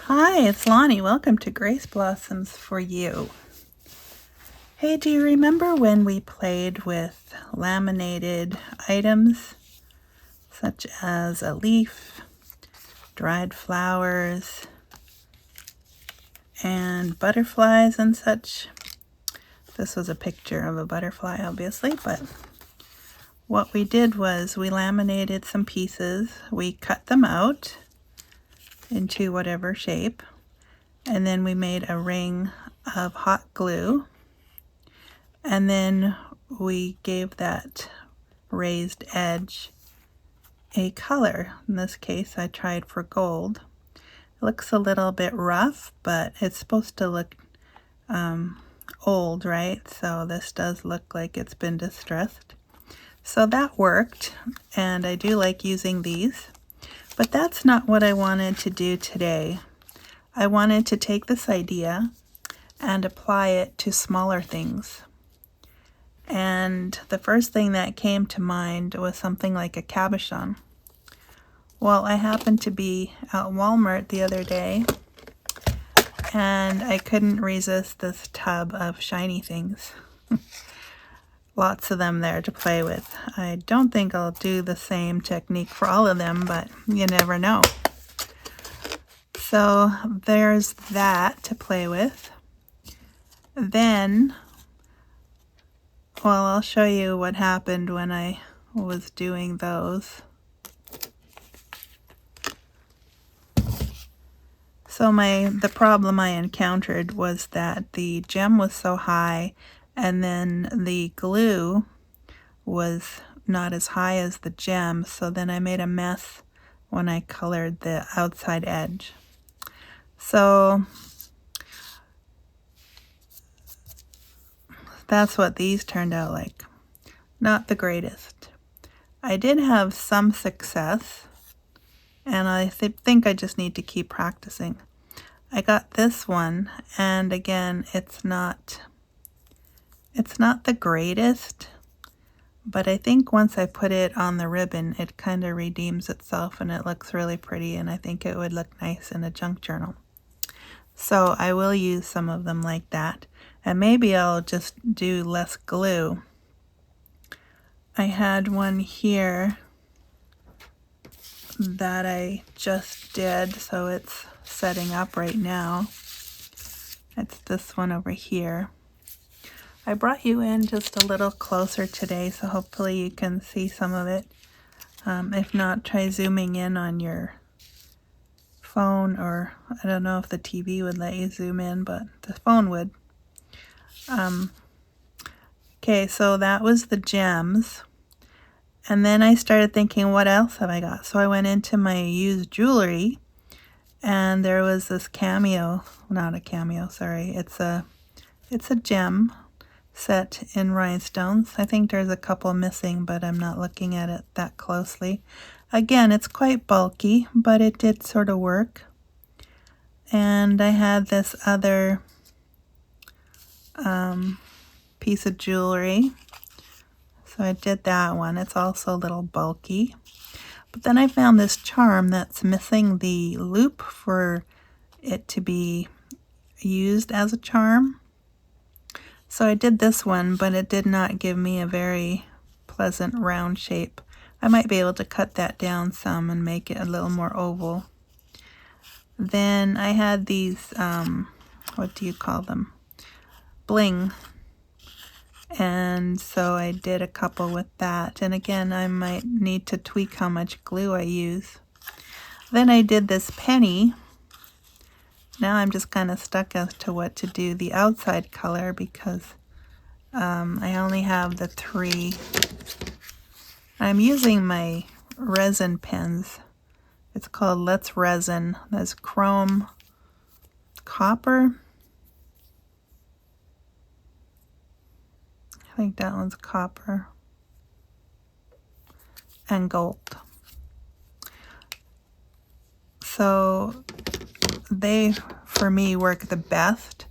Hi, it's Lonnie. Welcome to Grace Blossoms for You. Hey, do you remember when we played with laminated items such as a leaf, dried flowers, and butterflies and such? This was a picture of a butterfly, obviously, but what we did was we laminated some pieces, we cut them out into whatever shape, and then we made a ring of hot glue, and then we gave that raised edge a color. In this case, I tried for gold. It looks a little bit rough, but it's supposed to look old, right? So this does look like it's been distressed. So that worked, and I do like using these. But that's not what I wanted to do today. I wanted to take this idea and apply it to smaller things. And the first thing that came to mind was something like a cabochon. Well, I happened to be at Walmart the other day, and I couldn't resist this tub of shiny things. Lots of them there to play with. I don't think I'll do the same technique for all of them, but you never know. So there's that to play with. Then, well, I'll show you what happened when I was doing those. So the problem I encountered was that the gem was so high, and then the glue was not as high as the gem, so then I made a mess when I colored the outside edge. So that's what these turned out like. Not the greatest. I did have some success, and I think I just need to keep practicing. I got this one, and again, it's not the greatest, but I think once I put it on the ribbon, it kind of redeems itself and it looks really pretty, and I think it would look nice in a junk journal. So I will use some of them like that, and maybe I'll just do less glue. I had one here that I just did, so it's setting up right now. It's this one over here. I brought you in just a little closer today, so hopefully you can see some of it. If not, try zooming in on your phone, or I don't know if the TV would let you zoom in, but the phone would. Okay, so that was the gems. And then I started thinking, what else have I got? So I went into my used jewelry, and there was this cameo, not a cameo, sorry. It's a gem set in rhinestones. I think there's a couple missing, but I'm not looking at it that closely. Again, it's quite bulky, but it did sort of work. And I had this other piece of jewelry. So I did that one. It's also a little bulky. But then I found this charm that's missing the loop for it to be used as a charm. So I did this one, but it did not give me a very pleasant round shape. I might be able to cut that down some and make it a little more oval. Then I had these, what do you call them? Bling. And so I did a couple with that. And again, I might need to tweak how much glue I use. Then I did this penny. Now I'm just kind of stuck as to what to do the outside color, because I only have the 3. I'm using my resin pens. It's called Let's Resin. There's chrome, copper. I think that one's copper. And gold. So they, for me, work the best.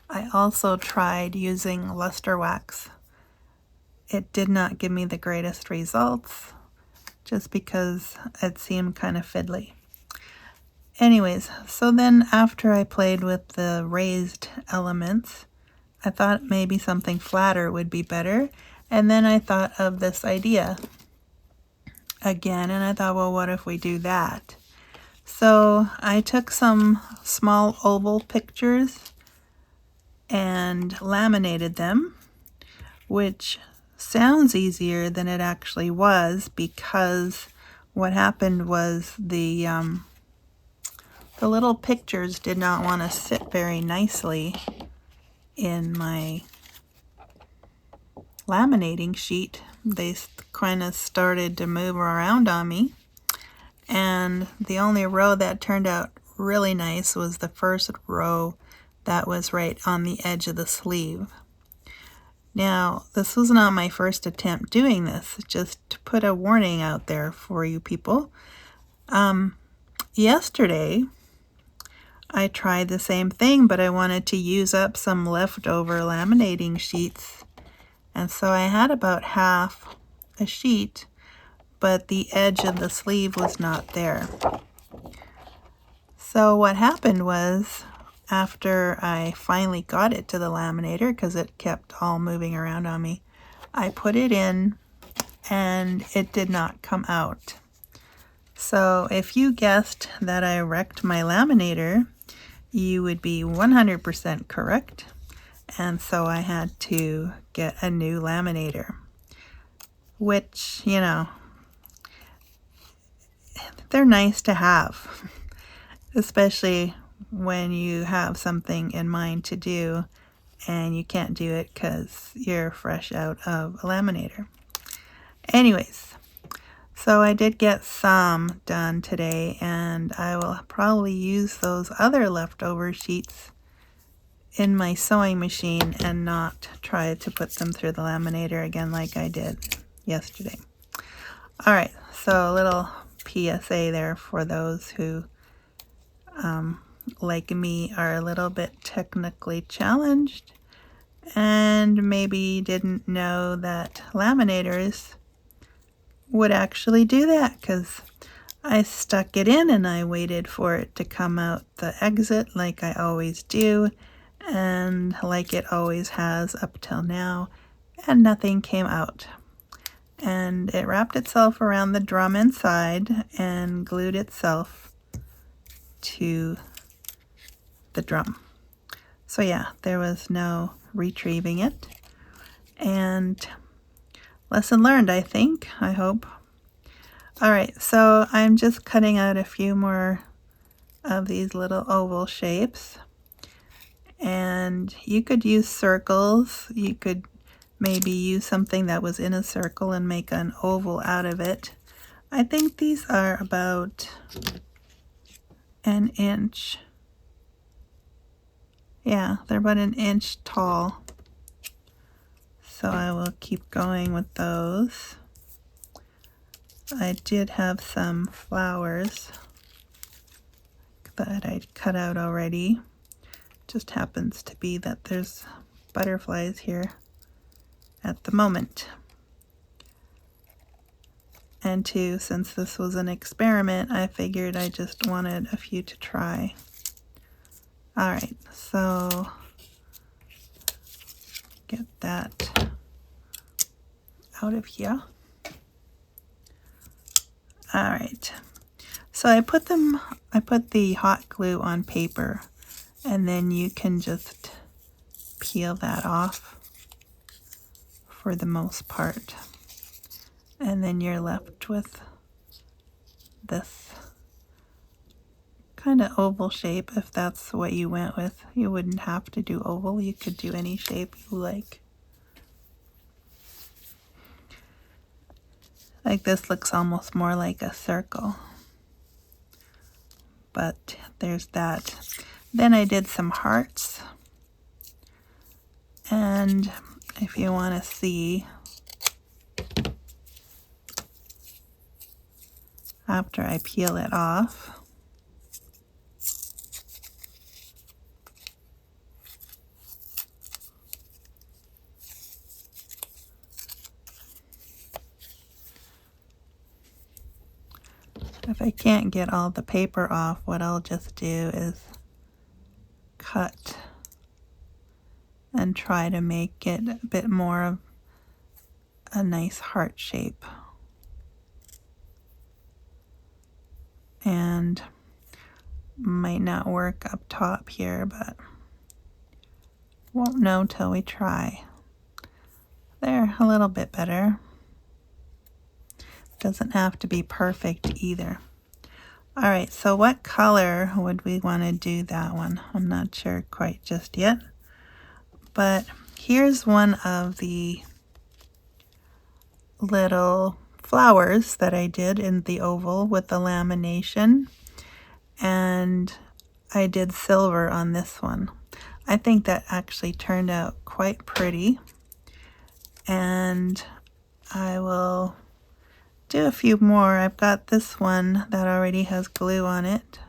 I also tried using luster wax. It did not give me the greatest results, just because it seemed kind of fiddly. Anyways, so then after I played with the raised elements, I thought maybe something flatter would be better. And then I thought of this idea again, and I thought, well, what if we do that? So I took some small oval pictures and laminated them, which sounds easier than it actually was, because what happened was the little pictures did not want to sit very nicely in my laminating sheet. They kind of started to move around on me, and the only row that turned out really nice was the first row that was right on the edge of the sleeve. Now, this was not my first attempt doing this, just to put a warning out there for you people. Yesterday, I tried the same thing, but I wanted to use up some leftover laminating sheets. And so I had about half a sheet, but the edge of the sleeve was not there. So what happened was, after I finally got it to the laminator, because it kept all moving around on me, I put it in and it did not come out. So if you guessed that I wrecked my laminator, you would be 100% correct. And so I had to get a new laminator, which, you know, they're nice to have, especially when you have something in mind to do and you can't do it because you're fresh out of a laminator. Anyways, so I did get some done today, and I will probably use those other leftover sheets in my sewing machine and not try to put them through the laminator again like I did yesterday. Alright, so a little PSA there for those who, like me, are a little bit technically challenged and maybe didn't know that laminators would actually do that, because I stuck it in and I waited for it to come out the exit like I always do, and like it always has up till now, and nothing came out. And it wrapped itself around the drum inside and glued itself to the drum. So yeah, there was no retrieving it. And lesson learned, I think, I hope. Alright, so I'm just cutting out a few more of these little oval shapes. And you could use circles. You could maybe use something that was in a circle and make an oval out of it. I think these are about an inch. Yeah, they're about an inch tall. So I will keep going with those. I did have some flowers that I'd cut out already. Just happens to be that there's butterflies here at the moment. And two, since this was an experiment, I figured I just wanted a few to try. Alright, so get that out of here. Alright, so I put the hot glue on paper, and then you can just peel that off for the most part. And then you're left with this kind of oval shape. If that's what you went with, you wouldn't have to do oval. You could do any shape you like. Like this looks almost more like a circle. But there's that. Then I did some hearts. And if you want to see, after I peel it off, if if I can't get all the paper off, what I'll just do is cut and try to make it a bit more of a nice heart shape. And might not work up top here, but won't know till we try. There, a little bit better. Doesn't have to be perfect either. All right, so what color would we want to do that one? I'm not sure quite just yet. But here's one of the little flowers that I did in the oval with the lamination. And I did silver on this one. I think that actually turned out quite pretty. And I will do a few more. I've got this one that already has glue on it.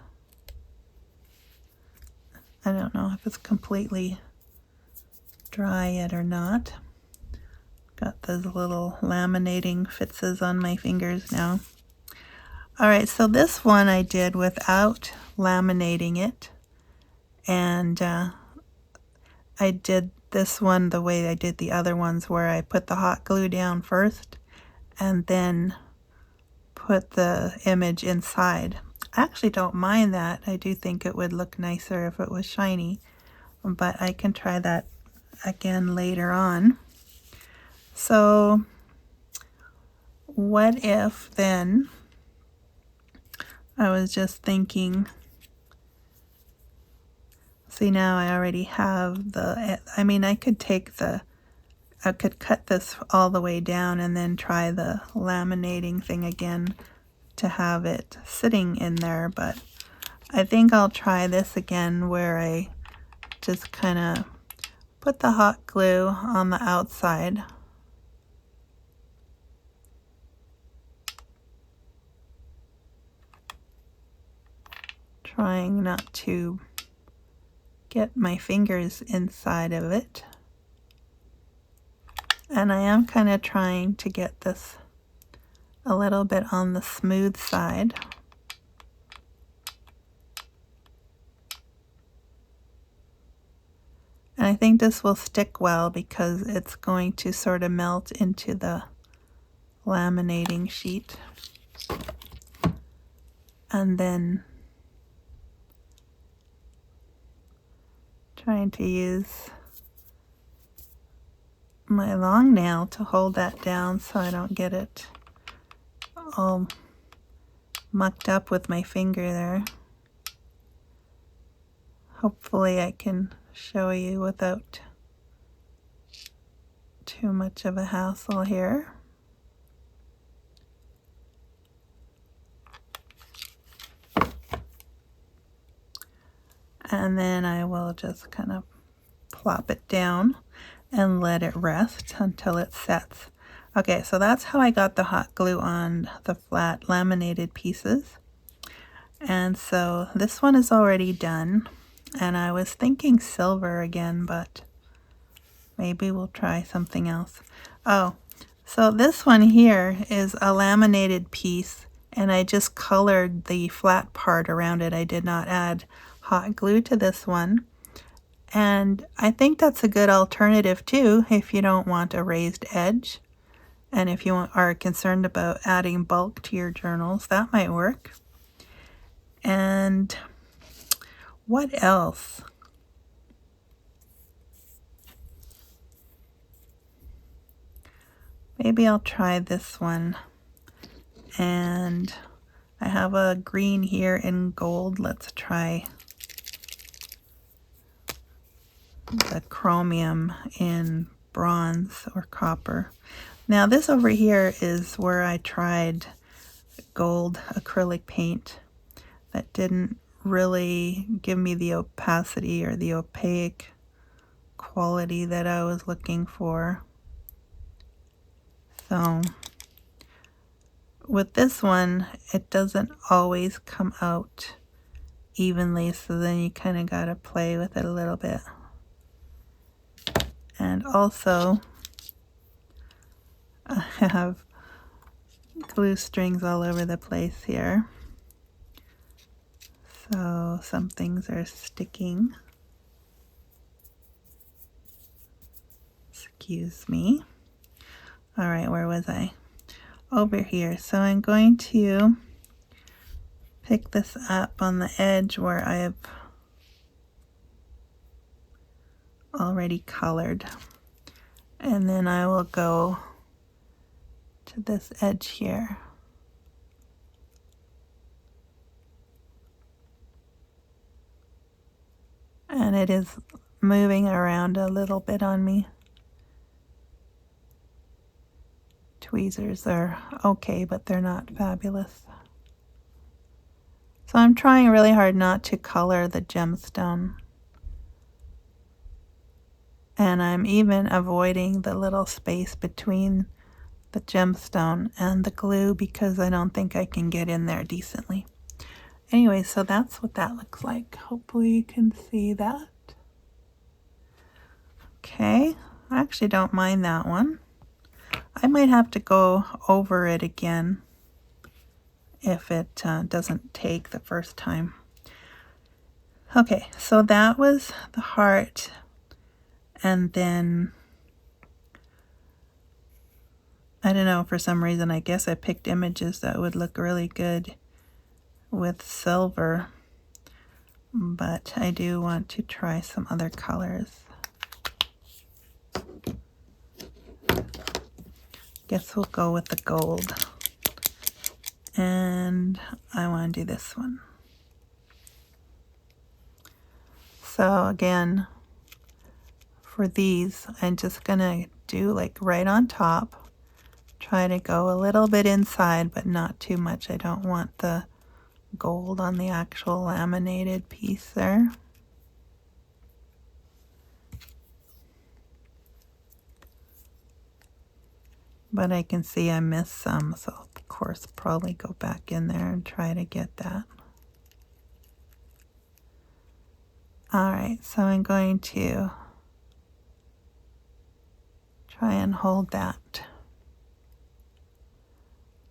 I don't know if it's completely dry yet or not. Got those little laminating fitzes on my fingers now. All right, so this one I did without laminating it. And I did this one the way I did the other ones, where I put the hot glue down first and then put the image inside. I actually don't mind that. I do think it would look nicer if it was shiny, but I can try that again later on. So what if then, I was just thinking, see, now I already have the, I mean, I could cut this all the way down and then try the laminating thing again to have it sitting in there, but I think I'll try this again where I just kind of put the hot glue on the outside. Trying not to get my fingers inside of it. And I am kind of trying to get this a little bit on the smooth side. And I think this will stick well because it's going to sort of melt into the laminating sheet. And then trying to use my long nail to hold that down so I don't get it all mucked up with my finger there. Hopefully I can show you without too much of a hassle here. And then I will just kind of plop it down and let it rest until it sets. Okay, so that's how I got the hot glue on the flat laminated pieces. And so this one is already done. And I was thinking silver again, but maybe we'll try something else. Oh, so this one here is a laminated piece, and I just colored the flat part around it. I did not add hot glue to this one. And I think that's a good alternative too if you don't want a raised edge. And if you are concerned about adding bulk to your journals, that might work. And what else? Maybe I'll try this one. And I have a green here in gold. Let's try the chromium in bronze or copper. Now this over here is where I tried gold acrylic paint that didn't really give me the opacity or the opaque quality that I was looking for. So with this one, it doesn't always come out evenly, so then you kind of got to play with it a little bit. And also, I have glue strings all over the place here. So some things are sticking. Excuse me. All right, where was I? Over here. So I'm going to pick this up on the edge where I have already colored. And then I will go to this edge here. And it is moving around a little bit on me. Tweezers are okay, but they're not fabulous. So I'm trying really hard not to color the gemstone. And I'm even avoiding the little space between the gemstone and the glue because I don't think I can get in there decently. Anyway, so that's what that looks like. Hopefully you can see that. Okay, I actually don't mind that one. I might have to go over it again if it doesn't take the first time. Okay, so that was the heart, and then I don't know, for some reason I guess I picked images that would look really good with silver, but I do want to try some other colors. Guess we'll go with the gold. And I want to do this one. So again, for these, I'm just gonna do like right on top. Try to go a little bit inside, but not too much. I don't want the gold on the actual laminated piece there. But I can see I missed some, so of course probably go back in there and try to get that. Alright, so I'm going to try and hold that.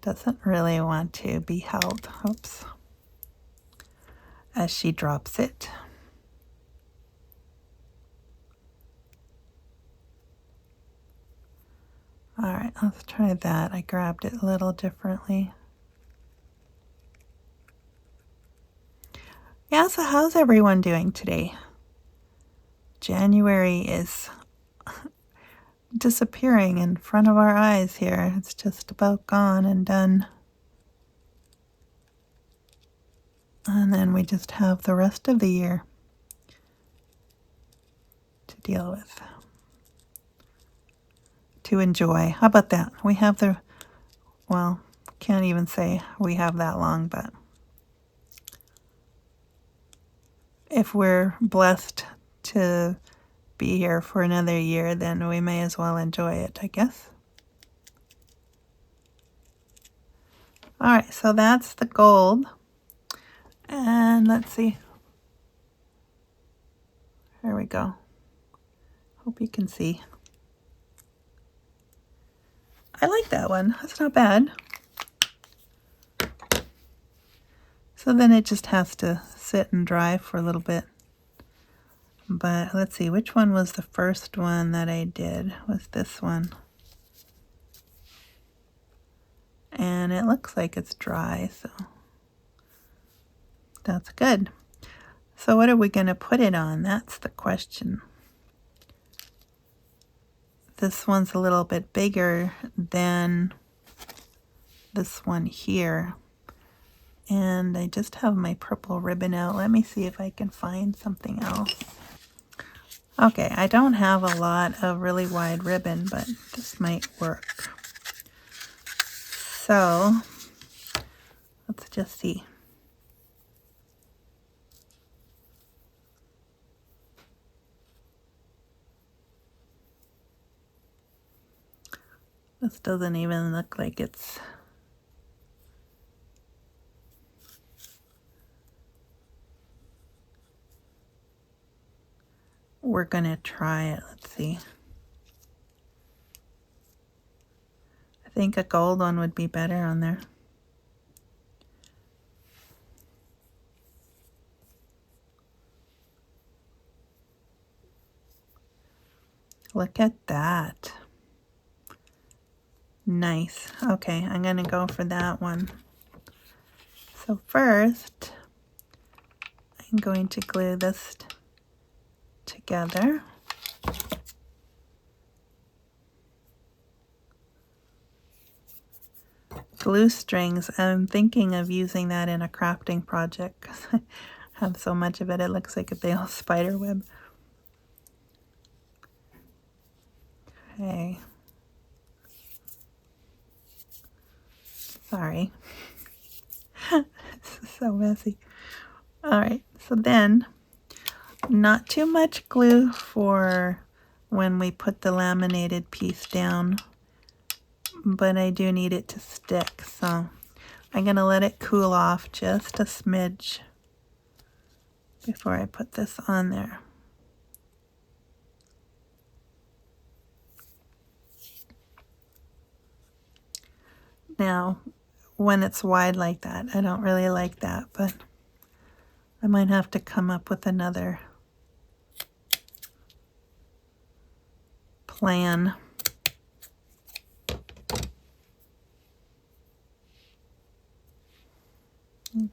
Doesn't really want to be held. Oops. As she drops it. Alright, let's try that. I grabbed it a little differently. Yeah, so how's everyone doing today? January is disappearing in front of our eyes here. It's just about gone and done. And then we just have the rest of the year to deal with. To enjoy. How about that? We have the, well, can't even say we have that long, but if we're blessed to be here for another year, then we may as well enjoy it, I guess. Alright, so that's the gold. And let's see. There we go. Hope you can see. I like that one. That's not bad. So then it just has to sit and dry for a little bit. But let's see, which one was the first one that I did? Was this one. And it looks like it's dry, so that's good. So what are we going to put it on? That's the question. This one's a little bit bigger than this one here. And I just have my purple ribbon out. Let me see if I can find something else. Okay, I don't have a lot of really wide ribbon, but this might work. So, let's just see. This doesn't even look like it's... We're gonna try it. Let's see. I think a gold one would be better on there. Look at that. Nice. Okay, I'm going to go for that one. So first, I'm going to glue this together. Glue strings, I'm thinking of using that in a crafting project because I have so much of it, it looks like a big old spider web. Okay. Sorry. This is so messy. Alright, so then, not too much glue for when we put the laminated piece down, but I do need it to stick, so I'm going to let it cool off just a smidge before I put this on there. Now, when it's wide like that, I don't really like that, but I might have to come up with another plan.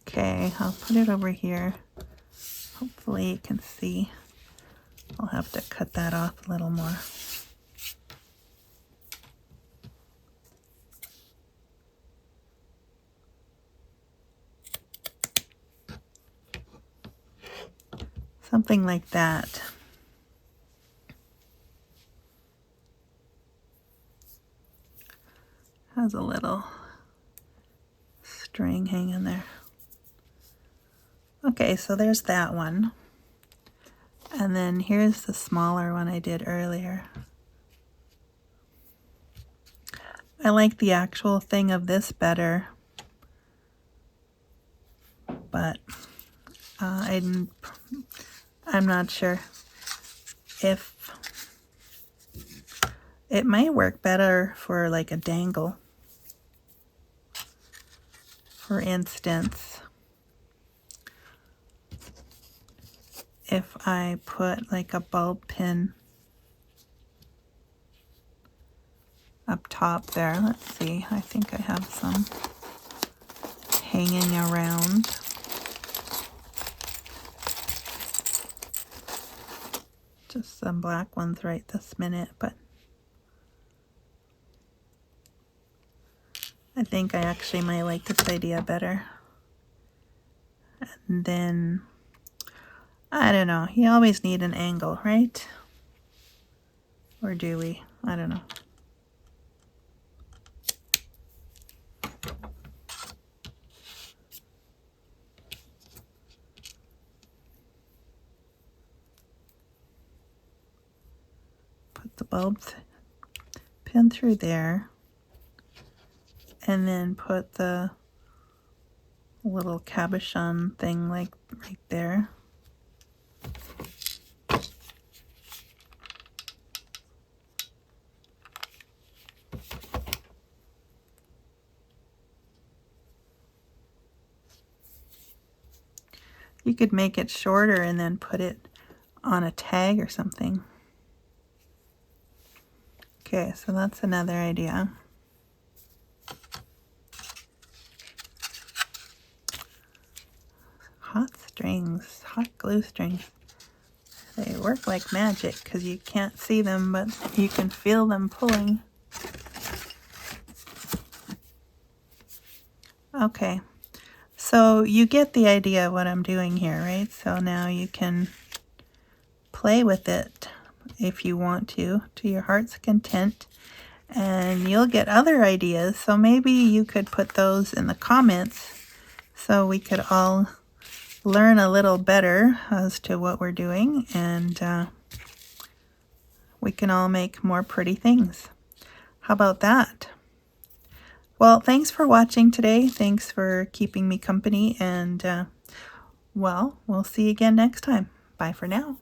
Okay, I'll put it over here. Hopefully you can see. I'll have to cut that off a little more. Something like that. Has a little string hanging there. Okay, so there's that one. And then here's the smaller one I did earlier. I like the actual thing of this better, but I'm not sure if it might work better for like a dangle. For instance, if I put like a bulb pin up top there, let's see, I think I have some hanging around. Just some black ones right this minute, but I think I actually might like this idea better. And then, I don't know, you always need an angle, right? Or do we? I don't know. Put the bulb pin through there. And then put the little cabochon thing like right there. You could make it shorter and then put it on a tag or something. Okay, so that's another idea. Hot strings, hot glue strings. They work like magic because you can't see them, but you can feel them pulling. Okay, so you get the idea of what I'm doing here, right? So now you can play with it if you want to your heart's content, and you'll get other ideas. So maybe you could put those in the comments so we could all learn a little better as to what we're doing, and we can all make more pretty things. How about that? Well, thanks for watching today. Thanks for keeping me company, and well, we'll see you again next time. Bye for now.